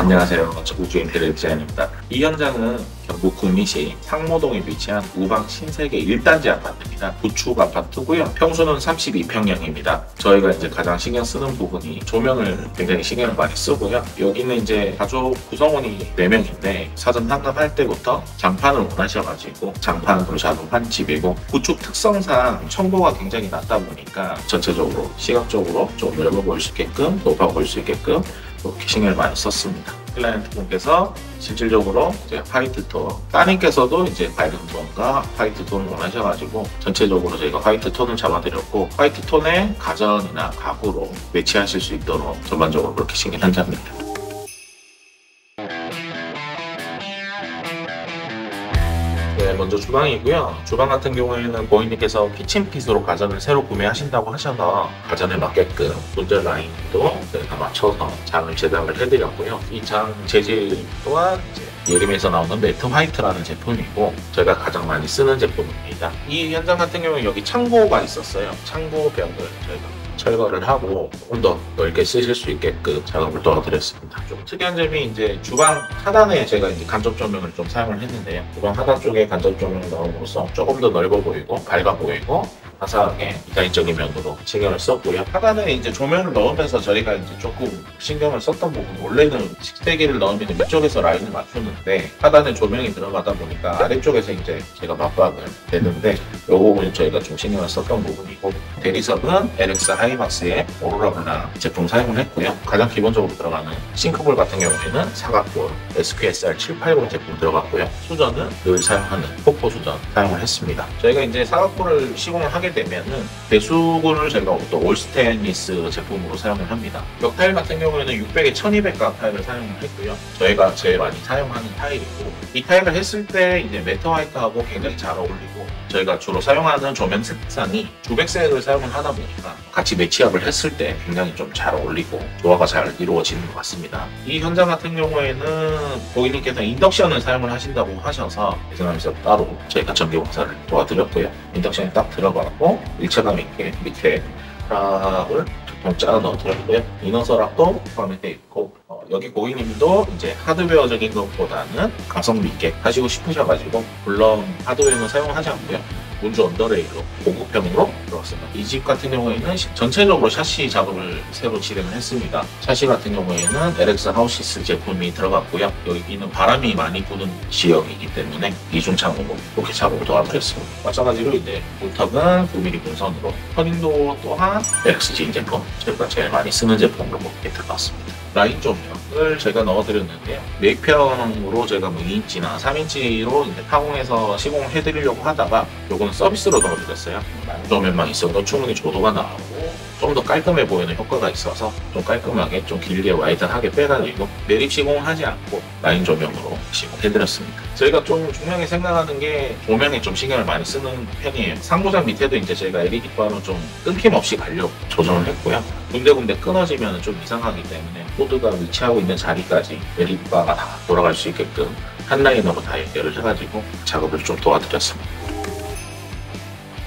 안녕하세요. 우주 인테리어 디자인입니다. 이 현장은 경북 구미시 상모동에 위치한 우방 신세계 1단지 아파트입니다. 구축 아파트고요. 평수는 32평형입니다. 저희가 이제 가장 신경 쓰는 부분이 조명을 굉장히 신경을 많이 쓰고요. 여기는 이제 가족 구성원이 4명인데 사전 상담할 때부터 장판을 원하셔가지고 장판으로 작업한 집이고, 구축 특성상 청고가 굉장히 낮다 보니까 전체적으로 시각적으로 좀 넓어 보일 수 있게끔, 높아 보일 수 있게끔 이렇게 신경을 많이 썼습니다. 클라이언트 분께서 실질적으로 이제 화이트 톤, 따님께서도 이제 밝은 톤과 화이트 톤을 원하셔가지고 전체적으로 저희가 화이트 톤을 잡아드렸고, 화이트 톤에 가전이나 가구로 매치하실 수 있도록 전반적으로 그렇게 신경 현장입니다. 네, 먼저 주방이고요. 주방 같은 경우에는 고객님께서 키친핏으로 가전을 새로 구매하신다고 하셔서 가전에 맞게끔 분절 라인도 저희가 맞춰서 장을 제작을 해드렸고요. 이 장 재질 또한 이제 예림에서 나오는 매트 화이트라는 제품이고, 저희가 가장 많이 쓰는 제품입니다. 이 현장 같은 경우는 여기 창고가 있었어요. 창고 벽을 저희가 철거를 하고 조금 더 넓게 쓰실 수 있게끔 작업을 도와드렸습니다. 좀 특이한 점이 이제 주방 하단에 제가 이제 간접 조명을 좀 사용을 했는데요. 주방 하단 쪽에 간접 조명을 넣음으로써 조금 더 넓어 보이고 밝아 보이고 화사하게 디자인적인 면으로 신경을 썼고요. 하단에 이제 조명을 넣으면서 저희가 이제 조금 신경을 썼던 부분, 원래는 식세기를 넣으면 위쪽에서 라인을 맞추는데 하단에 조명이 들어가다 보니까 아래쪽에서 이제 제가 맞박을 내는데 이 부분이 저희가 좀 신경을 썼던 부분이고, 대리석은 LX 하이막스의 오로라 블랑 제품 사용을 했고요. 가장 기본적으로 들어가는 싱크볼 같은 경우에는 사각볼 SQSR 780 제품 들어갔고요. 수전은 늘 사용하는 폭포 수전 사용을 했습니다. 저희가 이제 사각볼을 시공을 하게 되면은 배수구를 저희가 또 올스테인리스 제품으로 사용을 합니다. 벽 타일 같은 경우에는 600에 1200가 타일을 사용을 했고요. 저희가 제일 많이 사용하는 타일이고, 이 타일을 했을 때 이제 매트 화이트하고 굉장히 잘 어울리고, 저희가 주로 사용하는 조명 색상이 주백색을 사용을 하다 보니까 같이 매치업을 했을 때 굉장히 좀 잘 어울리고 조화가 잘 이루어지는 것 같습니다. 이 현장 같은 경우에는 고객님께서 인덕션을 사용을 하신다고 하셔서 베트남에서 따로 저희가 전기 공사를 도와드렸고요. 인덕션이 딱 들어가고 일체감 있게 밑에 락을 좀 짜서 넣어드렸고요. 이너서락도 포함이 되어 있고, 여기 고객님도 이제 하드웨어적인 것보다는 가성비 있게 하시고 싶으셔가지고 물론 하드웨어는 사용하지 않고요. 문주 언더레일로 고급형으로 들어왔습니다. 이 집 같은 경우에는 전체적으로 샤시 작업을 새로 진행을 했습니다. 샤시 같은 경우에는 LX 하우시스 제품이 들어갔고요. 여기는 바람이 많이 부는 지역이기 때문에 이중창으로 이렇게 작업을 도와드렸습니다. 마찬가지로 이제 문턱은 9mm 분선으로, 터닝도 또한 LXG 제품, 저희가 제일 많이 쓰는 제품으로 이렇게 들어갔습니다. 라인 조명을 제가 넣어드렸는데요. 메이평으로 제가 2인치나 3인치로 이제 타공해서 시공을 해드리려고 하다가 요거는 서비스로 넣어드렸어요. 라인 조명만 있어도 충분히 조도가 나오고 좀 더 깔끔해 보이는 효과가 있어서 좀 깔끔하게 좀 길게 와이드하게 빼가지고 매립 시공을 하지 않고 라인 조명으로 시공해드렸습니다. 저희가 좀 중요하게 생각하는 게 조명에 좀 신경을 많이 쓰는 편이에요. 상부장 밑에도 이제 저희가 LED바로 좀 끊김없이 가려고 조정을 했고요. 군데군데 끊어지면 좀 이상하기 때문에 보드가 위치하고 있는 자리까지 LED바가 다 돌아갈 수 있게끔 한 라인으로 다 연결을 해가지고 작업을 좀 도와드렸습니다.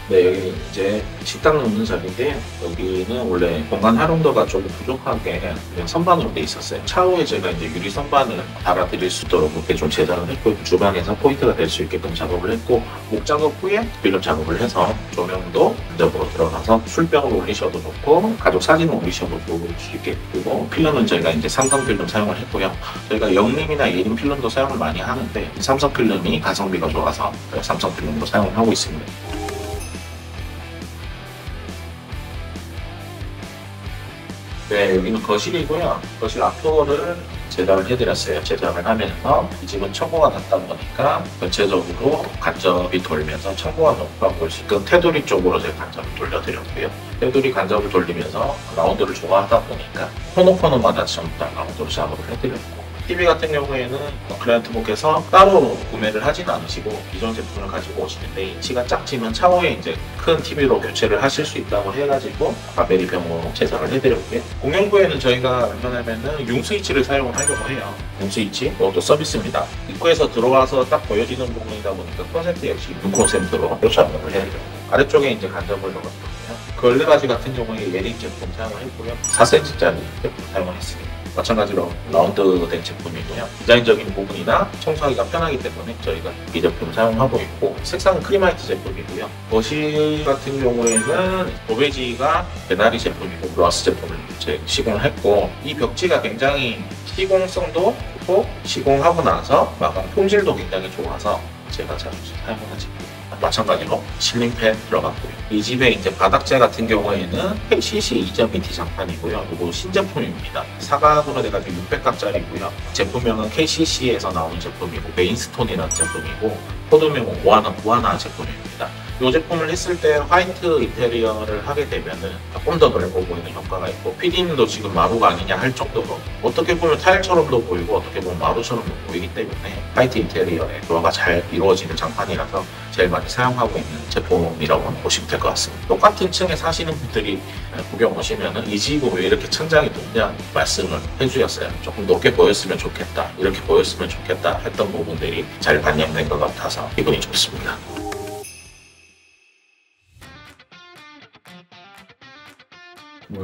네, 여기는 이제 식당 놓는 자리인데요. 여기는 원래 공간 활용도가 조금 부족하게 그냥 선반으로 돼 있었어요. 차후에 제가 이제 유리 선반을 달아드릴 수 있도록 그렇게 좀 제작을 했고, 주방에서 포인트가 될 수 있게끔 작업을 했고, 목 작업 후에 필름 작업을 해서 조명도 간접으로 들어가서 술병을 올리셔도 좋고 가족 사진을 올리셔도 좋을 수 있게, 그리고 필름은 저희가 이제 삼성 필름 사용을 했고요. 저희가 영림이나 예림 필름도 사용을 많이 하는데 삼성 필름이 가성비가 좋아서 삼성 필름으로 사용을 하고 있습니다. 네, 여기는 거실이고요. 거실 앞도어를 제작을 해드렸어요. 제작을 하면서 이 집은 청고가 낮다 보니까 전체적으로 간접이 돌면서 청고가 높아 보일 수 있게끔 테두리 쪽으로 제가 간접을 돌려드렸고요. 테두리 간접을 돌리면서 라운드를 좋아하다 보니까 코너마다 전부 다 라운드로 작업을 해드렸고, TV 같은 경우에는 클라이언트 분께서 따로 구매를 하진 않으시고 기존 제품을 가지고 오시는데 인치가 작지만 차후에 이제 큰 TV로 교체를 하실 수 있다고 해가지고 바베리병으로 제작을 해드렸고요. 공용부에는 저희가 웬만하면은 융 스위치를 사용을 하려고 해요. 융 스위치, 이것도 서비스입니다. 입구에서 들어와서 딱 보여지는 부분이다 보니까 콘센트 역시 융 콘센트로 작업을 해드렸고, 아래쪽에 이제 간접을 넣었거든요. 걸레바지 같은 경우에 예림 제품 사용을 했고요. 4cm짜리 제품 사용을 했습니다. 마찬가지로 라운드된 제품이고요. 디자인적인 부분이나 청소하기가 편하기 때문에 저희가 이 제품 사용하고 있고, 색상은 크리마이트 제품이고요. 거실 같은 경우에는 도배지가 베나리 제품이고 브라스 제품을 시공을 했고, 이 벽지가 굉장히 시공성도 좋고 시공하고 나서 마감 품질도 굉장히 좋아서 제가 자주 사용하는 제품. 마찬가지로 실링팬 들어갔고요. 이 집에 이제 바닥재 같은 경우에는 KCC 2.2T 장판이고요. 이거 신제품입니다. 사각으로 돼가지고 600각짜리고요. 제품명은 KCC에서 나온 제품이고, 메인스톤이라는 제품이고, 코드명은 오하나 제품입니다. 이 제품을 했을 때 화이트 인테리어를 하게 되면은 조금 더 넓어 보이는 효과가 있고, PD님도 지금 마루가 아니냐 할 정도로 어떻게 보면 타일처럼도 보이고 어떻게 보면 마루처럼도 보이기 때문에 화이트 인테리어의 조화가 잘 이루어지는 장판이라서 제일 많이 사용하고 있는 제품이라고 보시면 될 것 같습니다. 똑같은 층에 사시는 분들이 구경 오시면은 이 집은 왜 이렇게 천장이 높냐 말씀을 해주셨어요. 조금 높게 보였으면 좋겠다, 이렇게 보였으면 좋겠다 했던 부분들이 잘 반영된 것 같아서 기분이 좋습니다.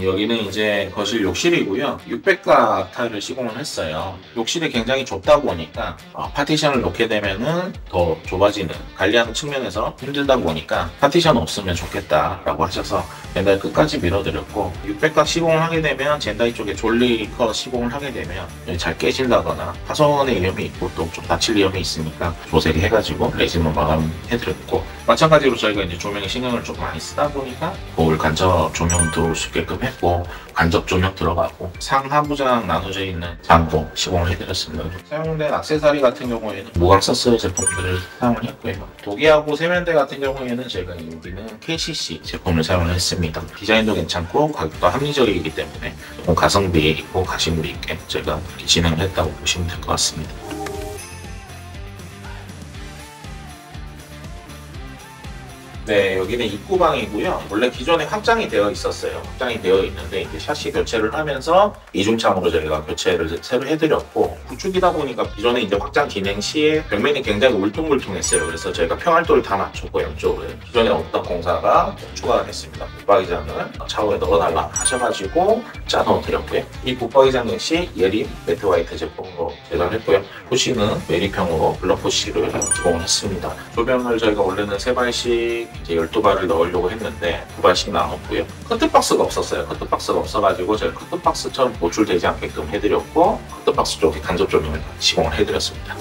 여기는 이제 거실 욕실이고요. 600각 타일을 시공을 했어요. 욕실이 굉장히 좁다 보니까 파티션을 놓게 되면은 더 좁아지는, 관리하는 측면에서 힘들다 보니까 파티션 없으면 좋겠다라고 하셔서 젠다이 끝까지 밀어드렸고, 600각 시공을 하게 되면 젠다이 쪽에 졸리컷 시공을 하게 되면 잘 깨진다거나 파손의 위험이 있고 또 좀 다칠 위험이 있으니까 조세리 해가지고 레진으로 마감해드렸고, 마찬가지로 저희가 이제 조명에 신경을 좀 많이 쓰다 보니까 거울 간접 조명 들어올 수 있게끔 했고, 간접 조명 들어가고 상하부장 나눠져 있는 장도 시공을 해드렸습니다. 사용된 액세서리 같은 경우에는 무광서스 제품들을 사용을 했고요. 도기하고 세면대 같은 경우에는 제가 여기는 KCC 제품을 사용을 했습니다. 디자인도 괜찮고 가격도 합리적이기 때문에 조금 가성비 있고 가심비 있게 제가 진행을 했다고 보시면 될 것 같습니다. 네, 여기는 입구방이고요. 원래 기존에 확장이 되어 있었어요. 확장이 되어 있는데 이제 샤시 교체를 하면서 이중창으로 저희가 교체를 새로 해드렸고, 구축이다 보니까 기존에 이제 확장 진행 시에 벽면이 굉장히 울퉁불퉁했어요. 그래서 저희가 평활도를 다 맞췄고, 양쪽을 기존에 없던 공사가 추가가 됐습니다. 붙박이장을 차후에 넣어달라 하셔가지고 짜 넣어드렸고요. 이 붙박이장 역시 예림 매트 화이트 제품으로 제작을 했고요. 푸시는 메리평으로 블럭 푸시를 제공을 했습니다. 조명을 저희가 원래는 3발씩 이제 12발을 넣으려고 했는데 2발씩 나눴고요. 커트박스가 없었어요. 커트박스가 없어가지고 저희 커트박스처럼 노출되지 않게끔 해드렸고, 커트박스 쪽에 간접 조명을 시공을 해드렸습니다.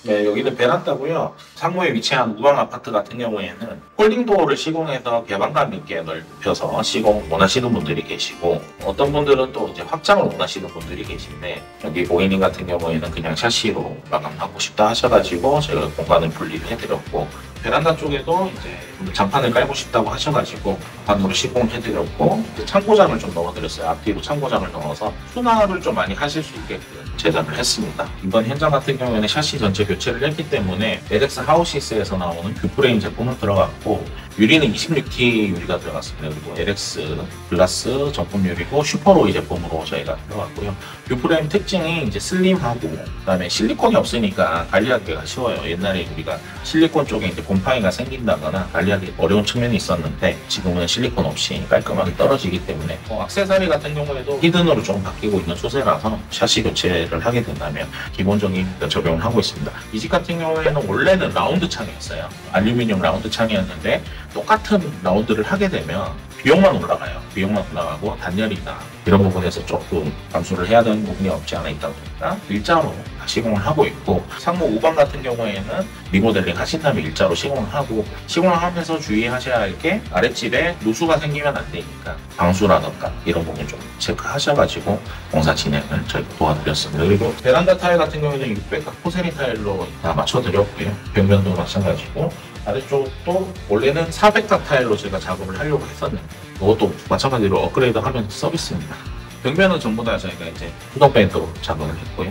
네, 여기는 베란다고요. 상무에 위치한 우방 아파트 같은 경우에는 홀딩도어를 시공해서 개방감 있게 넓혀서 시공 원하시는 분들이 계시고, 어떤 분들은 또 이제 확장을 원하시는 분들이 계신데, 여기 고객님 같은 경우에는 그냥 샤시로 마감하고 싶다 하셔가지고 제가 공간을 분리를 해드렸고, 베란다 쪽에도 이제 장판을 깔고 싶다고 하셔가지고 반으로 시공해드렸고, 창고장을 좀 넣어드렸어요. 앞뒤로 창고장을 넣어서 수납을 좀 많이 하실 수 있게끔 제작을 했습니다. 이번 현장 같은 경우에는 샤시 전체 교체를 했기 때문에 LX 하우시스에서 나오는 뷰프레임 제품은 들어갔고, 유리는 26T 유리가 들어갔습니다. 그리고 LX 글라스 전품 유리고 슈퍼로이 제품으로 저희가 들어갔고요. 뷰프레임 특징이 이제 슬림하고, 그다음에 실리콘이 없으니까 관리하기가 쉬워요. 옛날에 우리가 실리콘 쪽에 이제 곰팡이가 생긴다거나 관리하기 어려운 측면이 있었는데, 지금은 실리콘 없이 깔끔하게 떨어지기 때문에 액세서리 같은 경우에도 히든으로 좀 바뀌고 있는 추세라서 샤시 교체를 하게 된다면 기본적인 적용을 하고 있습니다. 이 집 같은 경우에는 원래는 라운드 창이었어요. 알루미늄 라운드 창이었는데 똑같은 라운드를 하게 되면 비용만 올라가요. 비용만 올라가고 단열이나 이런 부분에서 조금 감수를 해야 되는 부분이 없지 않아 있다 보니까 일자로 시공을 하고 있고, 상무 우방 같은 경우에는 리모델링 하신다면 일자로 시공을 하고, 시공을 하면서 주의하셔야 할 게 아랫집에 누수가 생기면 안 되니까 방수라던가 이런 부분 좀 체크하셔가지고 공사 진행을 저희가 도와드렸습니다. 그리고 베란다 타일 같은 경우에는 600각 포세린 타일로 다 맞춰드렸고요. 벽면도 마찬가지고, 아래쪽도 원래는 400각 타일로 제가 작업을 하려고 했었는데 그것도 마찬가지로 업그레이드 하면서 서비스입니다. 벽면은 전부 다 저희가 이제 후덕밴드로 작업을 했고요.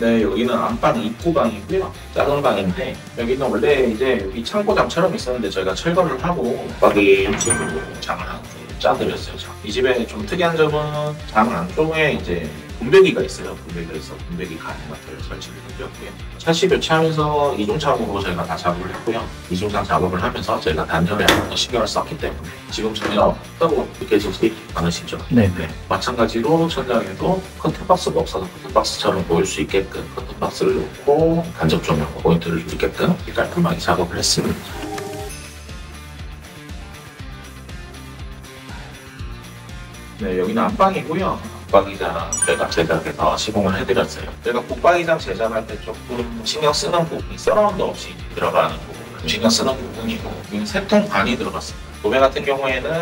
네, 여기는 안방 입구방이고요. 작은 방인데, 여기는 원래 이제 여기 창고장처럼 있었는데 저희가 철거를 하고 붙박이 형식으로 장을 하고 짜드렸어요. 이 집에 좀 특이한 점은 장 안쪽에 이제 분배기가 있어요. 분배기가 있어 분배기 가능 같은 설치를 해드렸고요. 샤시 교체하면서 이중 작업으로 저희가 다 작업을 했고요. 이중상 작업을 하면서 저희가 단열에 신경을 썼기 때문에 지금 전혀 없다고 느껴지지 않으시죠? 네. 마찬가지로 천장에도 커튼박스가 없어서 커튼박스처럼 보일 수 있게끔 커튼박스를 놓고 간접 조명 포인트를 주게끔 깔끔하게 작업을 했습니다. 네, 여기는 안방이고요. 붙박이장 제가 제작해서 시공을 해드렸어요. 제가 붙박이장 제작할 때 조금 신경 쓰는 부분이 서라운드 없이 들어가는 부분 신경 쓰는 부분이고, 여기는 세통 반이 들어갔습니다. 도배 같은 경우에는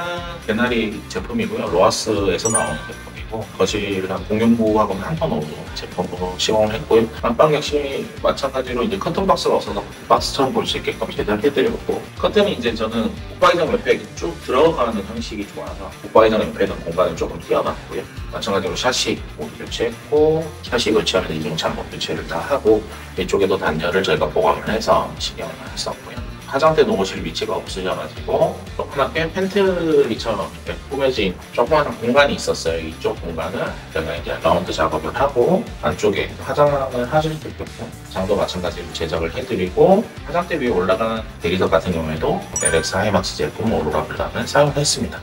개나리 제품이고요. 로하스에서 나오는 제품이고, 거실이랑 공용부하고는 한 번 오도 제품으로 시공을 했고요. 안방 역시 마찬가지로 이제 커튼 박스가 없어서 박스처럼 볼 수 있게끔 제작해드렸고, 커튼이 이제 저는 붙박이장 옆에 쭉 들어가는 형식이 좋아서 붙박이장 옆에 있는 공간을 조금 띄워놨고요. 마찬가지로 샤시 모두 교체했고, 샤시 교체하면서 이중 잠금 교체를 다 하고, 이쪽에도 단열을 저희가 보강을 해서 신경을 했었고요. 화장대 놓으실 위치가 없으셔가지고 조그맣게 팬트리처럼 이렇게 꾸며진 조그마한 공간이 있었어요. 이쪽 공간을 제가 이제 라운드 작업을 하고 안쪽에 화장을 하실 수 있게끔 장도 마찬가지로 제작을 해드리고, 화장대 위에 올라가는 대리석 같은 경우에도 LX 하이막스 제품 오로라 블랑을 사용했습니다.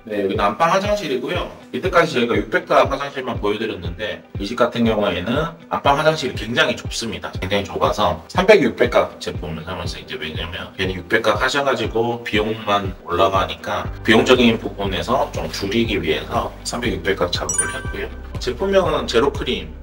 네, 여기는 안방 화장실이고요. 이때까지 저희가 600가 화장실만 보여드렸는데, 이 집 같은 경우에는 안방 화장실이 굉장히 좁습니다. 굉장히 좁아서 300, 600가 제품을 사면서 이제 왜냐면 괜히 600가 하셔가지고 비용만 올라가니까 비용적인 부분에서 좀 줄이기 위해서 300, 600가 작업을 했고요. 제품명은 제로크림.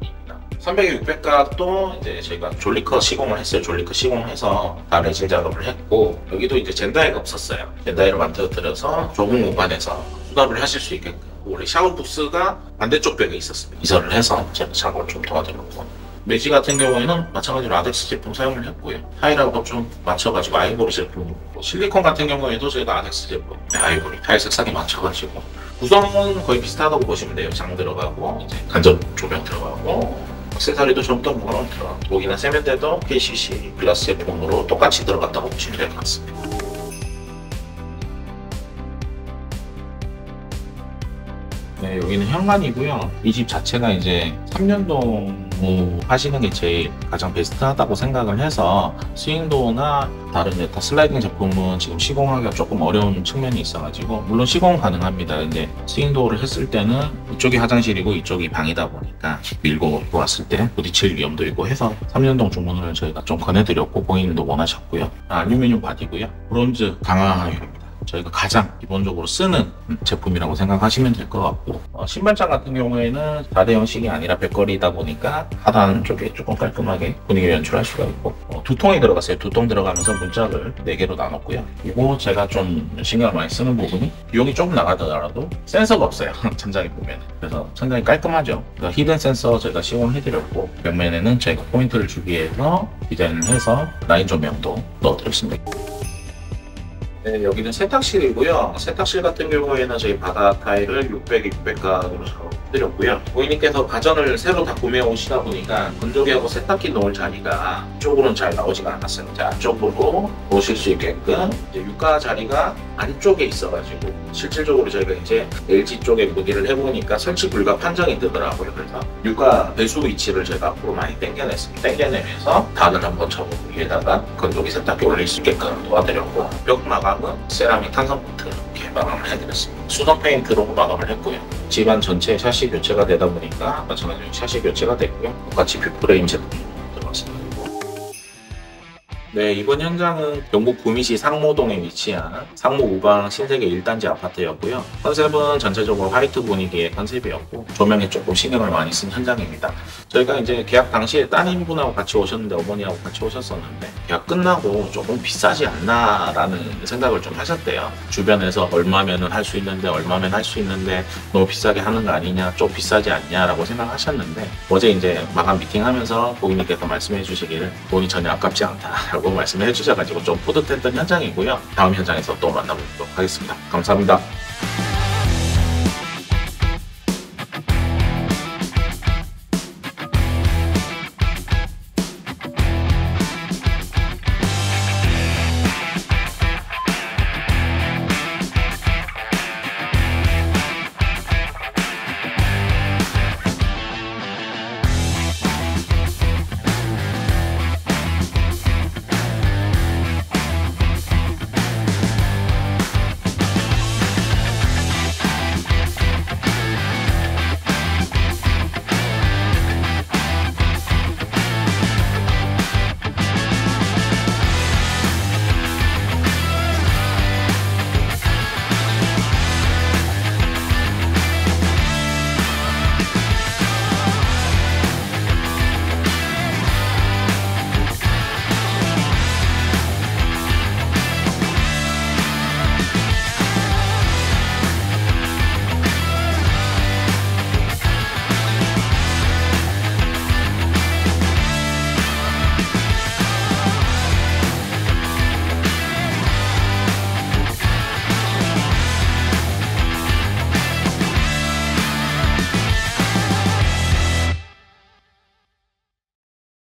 300, 600각도 이제 저희가 졸리컷 시공을 했어요. 졸리컷 시공해서 다 레진 작업을 했고, 여기도 이제 젠다이가 없었어요. 젠다이를 만들어드려서 좁은 공간에서 수납을 하실 수 있게끔. 원래 샤워 부스가 반대쪽 벽에 있었습니다. 이설을 해서 제가 작업을 좀 도와드렸고, 매지 같은 경우에는 마찬가지로 아덱스 제품 사용을 했고요. 타일하고 좀 맞춰가지고 아이보리 제품, 실리콘 같은 경우에도 저희가 아덱스 제품, 아이보리 타일 색상에 맞춰가지고, 구성은 거의 비슷하다고 보시면 돼요. 장 들어가고 이제 간접 조명 들어가고, 액세서리도 좀 더 무거운 들어가고, 목이나 세면대도 KCC 글라스 제품으로 똑같이 들어갔다고 보시면 될 것 같습니다. 네, 여기는 현관이고요. 이 집 자체가 이제 3년동 하시는 게 제일 가장 베스트하다고 생각을 해서, 스윙도어나 다른 여타 슬라이딩 제품은 지금 시공하기가 조금 어려운 측면이 있어가지고, 물론 시공 가능합니다. 근데 스윙도어를 했을 때는 이쪽이 화장실이고 이쪽이 방이다 보니까 밀고 왔을 때 부딪힐 위험도 있고 해서 3년동 주문을 저희가 좀 권해드렸고, 고객님도 원하셨고요. 알루미늄 바디고요. 브론즈 강화유입니다. 저희가 가장 기본적으로 쓰는 제품이라고 생각하시면 될 것 같고, 신발장 같은 경우에는 4대 형식이 아니라 백거리다 보니까 하단 쪽에 조금 깔끔하게 분위기를 연출할 수가 있고, 두 통이 들어갔어요. 두 통 들어가면서 문짝을 4개로 나눴고요. 그리고 제가 좀 신경을 많이 쓰는 부분이, 비용이 조금 나가더라도 센서가 없어요. 천장에 보면. 그래서 천장이 깔끔하죠. 그러니까 히든 센서 저희가 시공을 해드렸고, 벽면에는 저희가 포인트를 주기 위해서 디자인을 해서 라인 조명도 넣어드렸습니다. 네, 여기는 세탁실이고요. 세탁실 같은 경우에는 저희 바다 타일을 600, 600각으로 작업해드렸고요. 고객님께서 가전을 새로 다 구매해 오시다 보니까 건조기하고 세탁기 놓을 자리가 이쪽으로는 잘 나오지가 않았어요. 이제 안쪽으로 놓으실 수 있게끔 이제 육가 자리가 안쪽에 있어가지고, 실질적으로 저희가 이제 LG 쪽에 문의를 해보니까 설치 불가 판정이 뜨더라고요. 그래서 육가 배수 위치를 제가 앞으로 많이 당겨냈습니다. 당겨내면서 단을 한번 접고 위에다가 건조기 세탁기 올릴 수 있게끔 도와드렸고, 벽 마감은 세라믹 탄성 코트 이렇게 마감을 해드렸습니다. 수동 페인트로 마감을 했고요. 집안 전체 샤시 교체가 되다 보니까 마찬가지로 샤시 교체가 됐고요. 똑같이 뷰프레임 제품이 들어갔습니다. 네, 이번 현장은 경북 구미시 상모동에 위치한 상모 우방 신세계 1단지 아파트였고요. 컨셉은 전체적으로 화이트 분위기의 컨셉이었고, 조명에 조금 신경을 많이 쓴 현장입니다. 저희가 이제 계약 당시에 따님분하고 같이 오셨는데, 어머니하고 같이 오셨었는데, 계약 끝나고 조금 비싸지 않나 라는 생각을 좀 하셨대요. 주변에서 얼마면은 할 수 있는데, 얼마면 할 수 있는데 너무 비싸게 하는 거 아니냐, 좀 비싸지 않냐 라고 생각하셨는데, 어제 이제 마감 미팅하면서 고객님께서 말씀해 주시기를 돈이 전혀 아깝지 않다 라고 말씀해 주셔가지고 좀 뿌듯했던 현장이고요. 다음 현장에서 또 만나보도록 하겠습니다. 감사합니다.